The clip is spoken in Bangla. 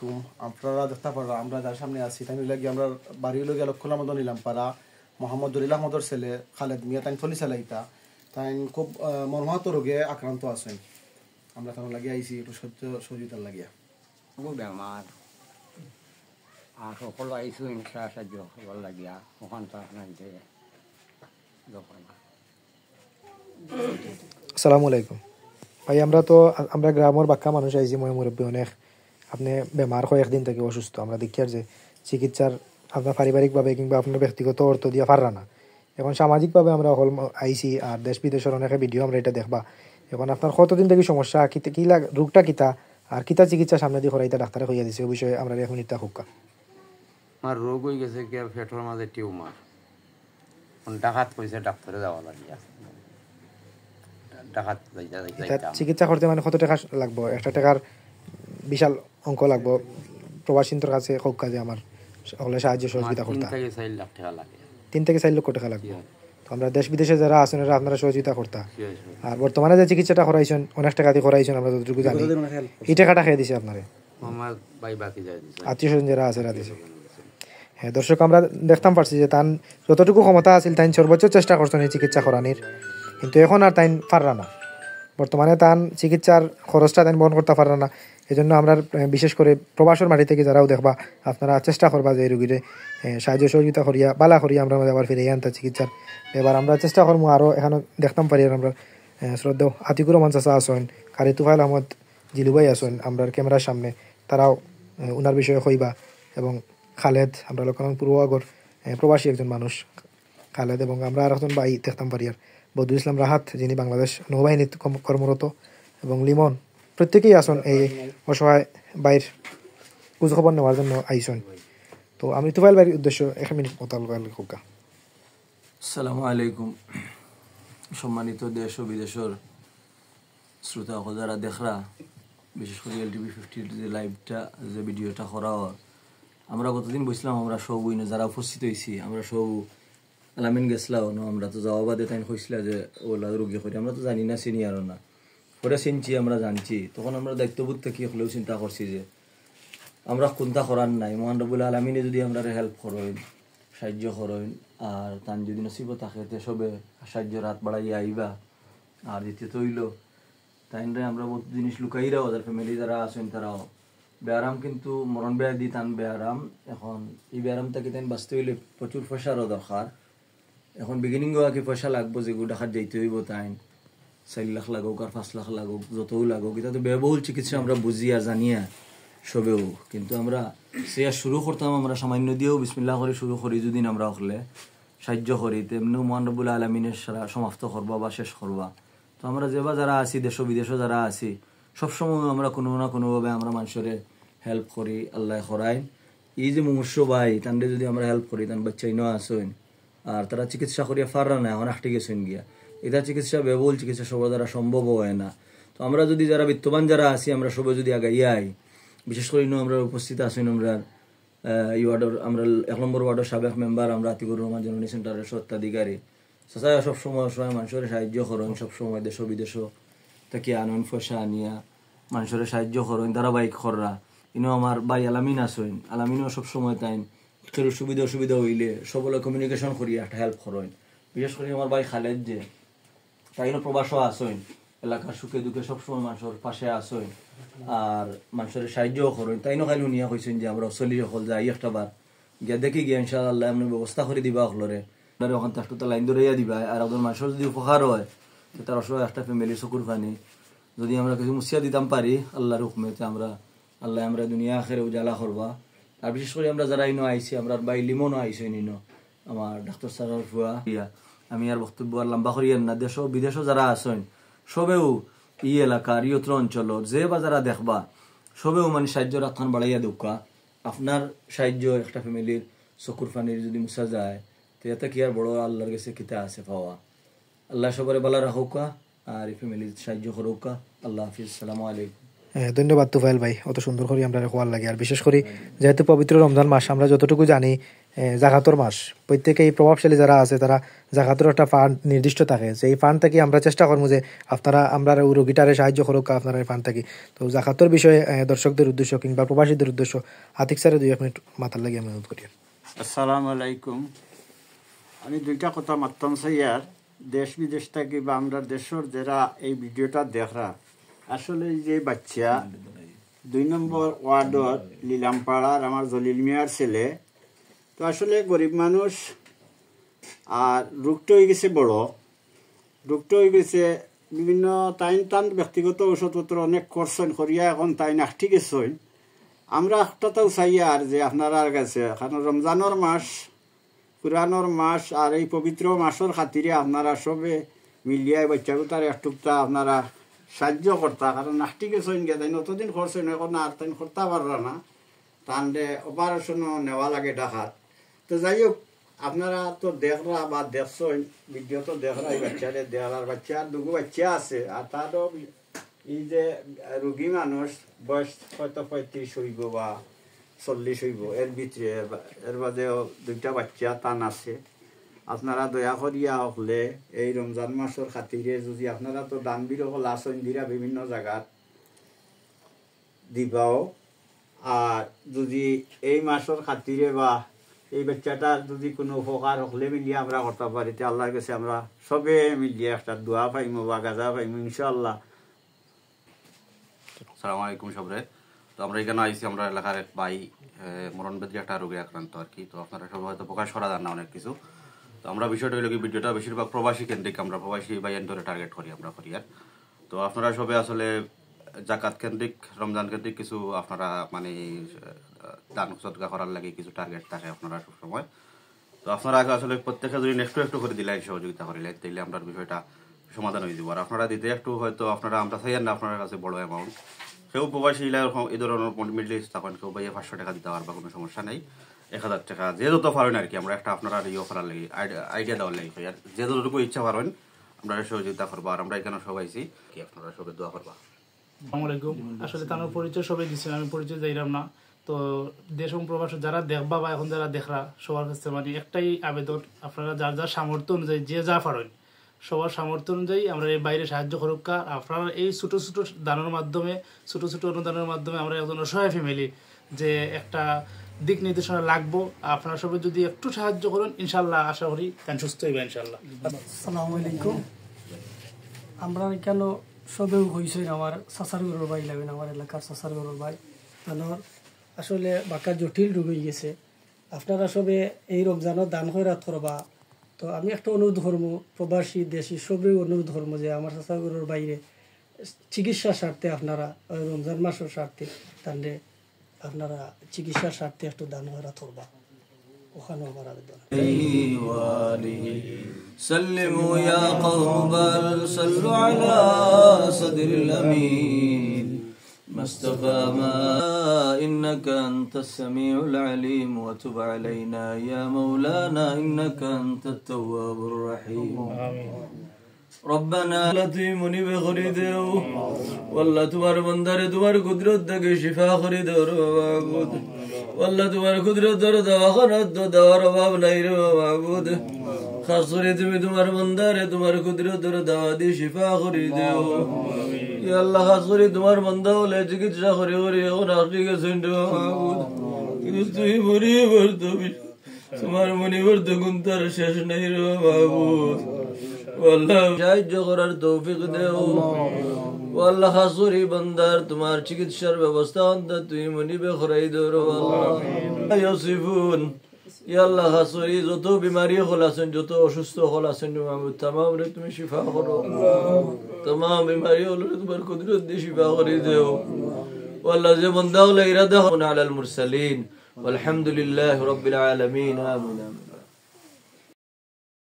আলাইকুম। আপনারা দেখতে পারা আমরা যার সামনে আছি তাই লাগি আমরা বাড়ির লগে লক্ষ্য মতো নিলাম পারা মোহাম্মদ জলিল আহমদর ছেলে খালেদ মিয়া তাই চলি চালাইতা তাই খুব মর্মাহত রোগে আক্রান্ত আছেন। আমরা তখন লাগি আইছি একটু সহযোগিতার লাগিয়া খুব বেমার আর সকলো আইসো হিংসা সাহায্য খবর লাগিয়া ওখান তো আপনার আসসালামু আলাইকুম ভাই। আমরা গ্রামের বাক্কা মানুষ আইছি, মই মুরব্বী অনেক আপনি বেমার হয় একদিন থেকে অসুস্থ, আমরা দেখি আর যে চিকিৎসার আপনার পারিবারিকভাবে কিংবা আপনার ব্যক্তিগত অর্থ দিয়ে পাররা না। এখন সামাজিকভাবে আমরা হল আইছি আর দেশ বিদেশের অনেক ভিডিও আমরা এটা দেখবা। এখন আপনার কতদিন থেকে সমস্যা কি রোগটা কিতা আর কিতা চিকিৎসা সামনে দিয়ে করাইতা ডাক্তারে হইয়া দিছে, ওই বিষয়ে আমরা 1 মিনিট হুক্কা। আমার রোগ হয়ে গেছে কি আর পেটের মাঝে টিউমার, ডাকাত কইছে ডাক্তারে যাওয়া লাগিয়া ডাকাত চিকিৎসা করতে মানে কত টাকা লাগবো? একটা টাকার বিশাল অঙ্ক লাগবো। প্রবাসীর কাছে হোক কাজে আমার সকলে সাহায্য সহযোগিতা করতে 3 থেকে 4 লাখ টাকা লাগে। 3 থেকে 4 লক্ষ টাকা লাগবে। তো আমরা দেশ বিদেশে যারা আছেন আপনারা সহযোগিতা করতা। আর বর্তমানে যে চিকিৎসাটা করাইছেন অনেক টাকা দিয়ে করাইছেন, আমরা যতটুকু জানি এই টাকাটা খেয়ে দিছে আপনারে আমার ভাই বাতি যায় দিছে, আত্মীয় স্বজন যারা আছে দিছে। হ্যাঁ দর্শক, আমরা দেখতাম পারছি যে তান যতটুকু ক্ষমতা আছিল তাই সর্বোচ্চ চেষ্টা করছেন এই চিকিৎসা করানির, কিন্তু এখন আর তাই পাররা না। বর্তমানে তান চিকিৎসার খরচটা তাই বহন করতে পাররা না। এই জন্য আমরা বিশেষ করে প্রবাসের মাটি থেকে যারাও দেখবা আপনারা চেষ্টা করবা যে এই রোগীরে সাহায্য সহযোগিতা করিয়া বালা করিয়া আমরা আবার ফিরে আনতে চিকিৎসার। এবার আমরা চেষ্টা করবো আরও এখানে দেখতাম পারি আর আমরা শ্রদ্ধেয় আতিকুর রহমান চাচা আসেন, কারি তুফাইল আহমদ জিলুবাই আসেন আমরা ক্যামেরার সামনে, তারাও ওনার বিষয়ে কইবা। এবং খালেদ আমরা লোকানং পূর্বগর প্রবাসী একজন মানুষ খালেদ, এবং আমরা আর একজন ভাই দেখতাম পারি আর বদরুল ইসলাম রাহাত যিনি বাংলাদেশ নৌবাহিনীতে কর্মরত, এবং লিমন, প্রত্যেকেই আসন এই অসহায় বাইর খোঁজখবর নেওয়ার জন্য আইসন। তো আমি তুফাইল ভাইয়ের উদ্দেশ্য 1 মিনিট কথা হোকা। আসসালামু আলাইকুম। সম্মানিত দেশ ও বিদেশের শ্রোতা যারা দেখরা, বিশেষ করে LTV 50 যে লাইভটা যে ভিডিওটা করা হয়, আমরা কতদিন বসলাম, আমরা সব যারা উপস্থিত হয়েছি আমরা সব আলামিন গেছলাও না। আমরা তো যাওয়া বাদে তাই হয়েছিল যে ওলা রোগী করে আমরা তো জানি না, চিনি আরও না, ওটা চিনছি আমরা জানছি। তখন আমরা দায়িত্ববোধ থেকে হলেও চিন্তা করছি যে আমরা কোনটা করার নাই, মহান রব্বুল আলামিনে যদি আমরা হেল্প করেন, সাহায্য করেন, আর তান যদি নসিব থাকে সবে সাহায্যের হাত বাড়াইয়া আইবা। আর দ্বিতীয়ত হইল তাই আমরা বহুত জিনিস লুকাইরাও, ওদের ফ্যামিলি যারা আছেন তারাও ব্যায়াম, কিন্তু মরণ ব্যাধি তান ব্যায়াম। এখন এই ব্যায়ামটাকে তাই বাঁচতে হইলে প্রচুর পয়সারও দরকার। এখন বিগিনিংও কি পয়সা লাগবো, যেগুলো ডাকাত যাইতে হইব তাই 4 লাখ লাগুক আর 5 লাখ লাগুক, যতও লাগুক, এটা তো ব্যয়বহুল চিকিৎসা আমরা বুঝিয়া জানিয়া সবেও। কিন্তু আমরা সে শুরু করতাম, আমরা সামান্য দিয়েও বিসমিল্লাহ করে শুরু করি, যদি আমরা হলে সাহায্য করি তেমনিও মহান রব্বুল আলামিনের সারা সমাপ্ত করবা বা শেষ করবা। তো আমরা যেবা যারা আছি দেশ বিদেশে যারা আছি সবসময় আমরা কোনো না কোনোভাবে আমরা মানুষের হেল্প করি, আল্লাহ করাই। এই যে মুমূর্ষ ভাই তান্ডে যদি আমরা হেল্প করি, তান বাচ্চা ইনো আসেন আর তারা চিকিৎসা করিয়া পাররা না, এখন আটকে গেছেন গিয়া। এটা চিকিৎসা ব্যয়বহুল চিকিৎসা সবার দ্বারা সম্ভব হয় না। তো আমরা যদি যারা বিত্তবান যারা আছি আমরা সবাই যদি আগাইয়াই, বিশেষ করে আমরা উপস্থিত আছেন আমরা এই ওয়ার্ডের, আমরা 1 নম্বর ওয়ার্ডের সাবেক মেম্বার আমরা আতিকুর রহমান জননী সেন্টারের স্বত্বাধিকারী চাচা, সবসময় অসহায় মানুষের সাহায্য করেন, সবসময় দেশ বিদেশ থেকে আনন্দ পয়সা আনিয়া মানুষের সাহায্য করেন, ধারাবাহিক খররা। ইনো আমার ভাই আলামিন আসেন, আলামিনও সবসময় তাই কেউ সুবিধা অসুবিধা হইলে সকলে কমিউনিকেশন করিয়া একটা হেল্প করেন। বিশেষ করে আমার ভাই খালেদ যে তাইনও প্রবাসও আসেন, এলাকার সুখে দুঃখে সবসময় মানুষের পাশে আসেন আর মানুষের সাহায্যও করেন। তাইনও খালি উনিয়া কইছেন যে আমরা চলি সকল যাই একটা বার গিয়া দেখি গিয়া ইনশাআল্লাহ এমন ব্যবস্থা করে দিবা সকলরে, ওখান থেকে লাইন ধরাইয়া দিবা। আর ওদের মানুষের যদি উপকার হয় তার অসহায় একটা ফ্যামিলি চকুর পানি যদি আমরা কিছু মুছিয়া দিতাম পারি আল্লাহর হুকুমেতে, আমরা দুনিয়া আখেরে উজালা করবা। আর বিশেষ করে আমরা যারা ইনো আইছি, আমরা ভাই লিমনও আইসেন ইনো, আমার ডাক্তার স্যারের ফুয়া। আমি আর বক্তব্য আর লম্বা করিয়ার না, দেশ বিদেশও যারা আছেন সবেও ই এলাকার ইয়ত্র অঞ্চল যে বা যারা দেখবা সবেও মানে সাহায্যের হাতখান বাড়াইয়া দৌকা। আপনার সাহায্য একটা ফ্যামিলির চকুর পানির যদি মুছা যায় তো এটা কি আর বড় আল্লাহর কাছে কিতা আছে পাওয়া। আল্লাহ সবারে ভালো রাখুকা আর এই ফ্যামিলির সাহায্য করুকা। আল্লাহ হাফিজ, আসসালামু আলাইকুম। ধন্যবাদ তুফাইল ভাই, অত সুন্দর করে আমরা খোয়ার লাগে। আর বিশেষ করে যেহেতু পবিত্র রমজান মাস, আমরা যতটুকু জানি জাকাতর মাস, প্রত্যেকেই প্রভাবশালী যারা আছে তারা জাকাতের একটা ফান্ড নির্দিষ্ট থাকে, যে এই ফান্ড থেকে আমরা চেষ্টা করবো যে আপনারা আমরা রোগীটারে সাহায্য করুক আপনারা এই ফান্ড থাকি। তো জাকাতর বিষয়ে দর্শকদের উদ্দেশ্য কিংবা প্রবাসীদের উদ্দেশ্য আতিক স্যারের 2 মিনিট মাথার লাগে আমি অনুরোধ করি। আসসালামু আলাইকুম। আমি দুইটা কথা মাত্তম চাইয়ার, দেশ বিদেশ থাকি বা আমরা দেশের যারা এই ভিডিওটা দেখরা, আসলে যে বাচ্চা 2 নম্বর ওয়ার্ডর লীলামপাড়ার আমার জলিল মিয়ার ছেলে, তো আসলে গরিব মানুষ আর রোগটা হয়ে গেছে বড়, রোগটা হয়ে গেছে বিভিন্ন টান ব্যক্তিগত ওষুধপত্র অনেক করছেন করিয়া এখন তাই নাকি গেছেন। আমরা একটা তাও চাই আর যে আপনার কাছে, কারণ রমজানের মাস, কুরআনের মাস, আর এই পবিত্র মাসের খাতিরে আপনারা সবে মিলিয়া বাচ্চাকে তার একটুকটা আপনারা সাহায্য করতা, কারণ নাকি গেছেন গে তাই নতদিন করছেন, এখন আর তাই করতে পারল না, তাহলে অপারেশনও নেওয়া লাগে ঢাকার। তো যাই হোক, আপনারা তো দেখরা বা দেখছেন ভিডিও, তো দেখরা এই বাচ্চারে দেখলার বাচ্চার 2 বাচ্চা আছে, আর তারও এই যে রোগী মানুষ বয়স হয়তো 35 হইব বা 40 হইব, এর ভিতরে এর বাদেও 2টা বাচ্চা টান আছে। আপনারা দয়া করিয়া হলে এই রমজান মাসের খাতিরে যদি আপনারা তো দান বিরকল আসন দিরা বিভিন্ন জায়গার দিবাও, আর যদি এই মাসের খাতিরে বা এই বাচ্চাটার যদি কোনো উপকার হলে মিলিয়ে আমরা করতে পারি, আল্লাহর কাছে আমরা সবে মিলিয়ে একটা দোয়া পাইমো বা গাজা পাইমো ইনশাআল্লাহ। আসসালামু আলাইকুম সবরে। তো আমরা এখানে আইসি, আমরা এলাকার এক ভাই মরণবেদী একটা রোগে আক্রান্ত আর কি। তো আপনারা সবাই হয়তো প্রকাশ করা যান না অনেক কিছু। তো আমরা বিষয়টা হইল কি, ভিডিওটা বেশিরভাগ প্রবাসী কেন্দ্রিক, আমরা প্রবাসী ভাইয়ের ধরে টার্গেট করি আমরা করিয়ার। তো আপনারা সবাই আসলে জাকাত কেন্দ্রিক, রমজান কেন্দ্রিক কিছু আপনারা মানে দান সদকা করার লাগে কিছু টার্গেট থাকে আপনারা সবসময়। তো আপনারা আসলে প্রত্যেকে যদি একটু করে দিলেন, সহযোগিতা করিলেন, তাইলে আমরা বিষয়টা সমাধান হয়ে যাব। আর আপনারা দিতে একটু হয়তো আপনারা আমরা চাইয়েন না আপনার কাছে বড় অ্যামাউন্ট, কেউ প্রবাসী এই ধরনের মিডল ইস্ট তখন কেউ ভাইয়া 500 টাকা দিতে পারবা, কোনো সমস্যা নেই। 1000 টাকা যে যত পারেন আর কি, আমরা একটা আপনারা ইয়ে করার লাগে, আইডিয়া দেওয়ার লাগে, আর যে যতটুকু ইচ্ছা পারেন আমরা সহযোগিতা করবো। আর আমরা এখানে সবাইছি কি আপনারা সবাই দোয়া করবা। আসসালামু আলাইকুম। আসলে তার পরিচয় সবাই দিচ্ছেন, আমি পরিচয় যাইলাম না। তো দেশ এবং প্রবাসী যারা দেখবা বা এখন যারা দেখরা, সবার কাছে মানে একটাই আবেদন, আপনারা যার যার সামর্থ্য অনুযায়ী যে যা পারেন সবার সামর্থ্য অনুযায়ী আমরা এই বাইরে সাহায্য করুক। আপনারা এই ছোটো ছোটো দানের মাধ্যমে, ছোটো ছোটো অনুদানের মাধ্যমে আমরা একজন অসহায় ফ্যামিলি যে একটা দিক নির্দেশনা লাগবো, আপনারা সবাই যদি একটু সাহায্য করেন ইনশাল্লাহ আশা করি তাই সুস্থ হইবে ইনশাল্লাহ। আসসালামু আলাইকুম। আমরা কেন সবেও হয়েছে আমার চাচার গরুর ভাই লাগবেন, আমার এলাকার চাচার গরুর ভাই তানোর আসলে বাঁকা জটিল রোগ হয়ে গেছে। আপনারা সবে এই রমজানত দান করে রাত করবা। তো আমি একটা অনুরোধ করবো, প্রবাসী দেশি সবই অনুরোধ করবো যে আমার চাচার গরুর বাইরে চিকিৎসার স্বার্থে আপনারা রমজান মাসের স্বার্থে তাহলে আপনারা চিকিৎসার স্বার্থে একটু দান করে রাত করবা, ওখানে আমার আবেদন। سلموا يا قوم بل صلوا على صدر الأمين ما استقام إنك أنت السميع العليم وتب علينا يا مولانا إنك أنت التواب الرحيم ربنا لا تيمني بخريدو والله تمہار بندر تمہار قدرت دے شفا خریدو معبود والله تمہار قدرت در دوا خرد دوا رباب نہیں رو معبود خاص করে তুমি তোমার বান্দারে তোমার কুদরত দ্বারা দাওয়া দিয়ে শিফা করে দিও ইয়া আল্লাহ। খাস করে তোমার বান্দা হলে চিকিৎসা করে এখন আপনি গেছেন মাহবুব, কিন্তু তুই মনিবর তুমি তোমার মনিবর তো গুণ তার শেষ নেই রে মাহবুব। আল্লাহ সাহায্য করার তৌফিক দেও আল্লাহ। খাস করে বান্দার তোমার চিকিৎসার ব্যবস্থা অন্তত তুই মনিবে করাই দেও রে আল্লাহ। ইয়াসিফুন ইয়া আল্লাহ, খাসরি যত বিমারি হল আছেন, যত অসুস্থ হল আছেন মাহবুব, তামাম রে তুমি শিফা করো, তামাম বিমারি হল তোমার কুদরত দিয়ে শিফা করে দেও আল্লাহ। যে বান্দা হলো ইরাদা আলাল মুরসালিন, আলহামদুলিল্লাহ রাব্বিল আলামিন, আমিন।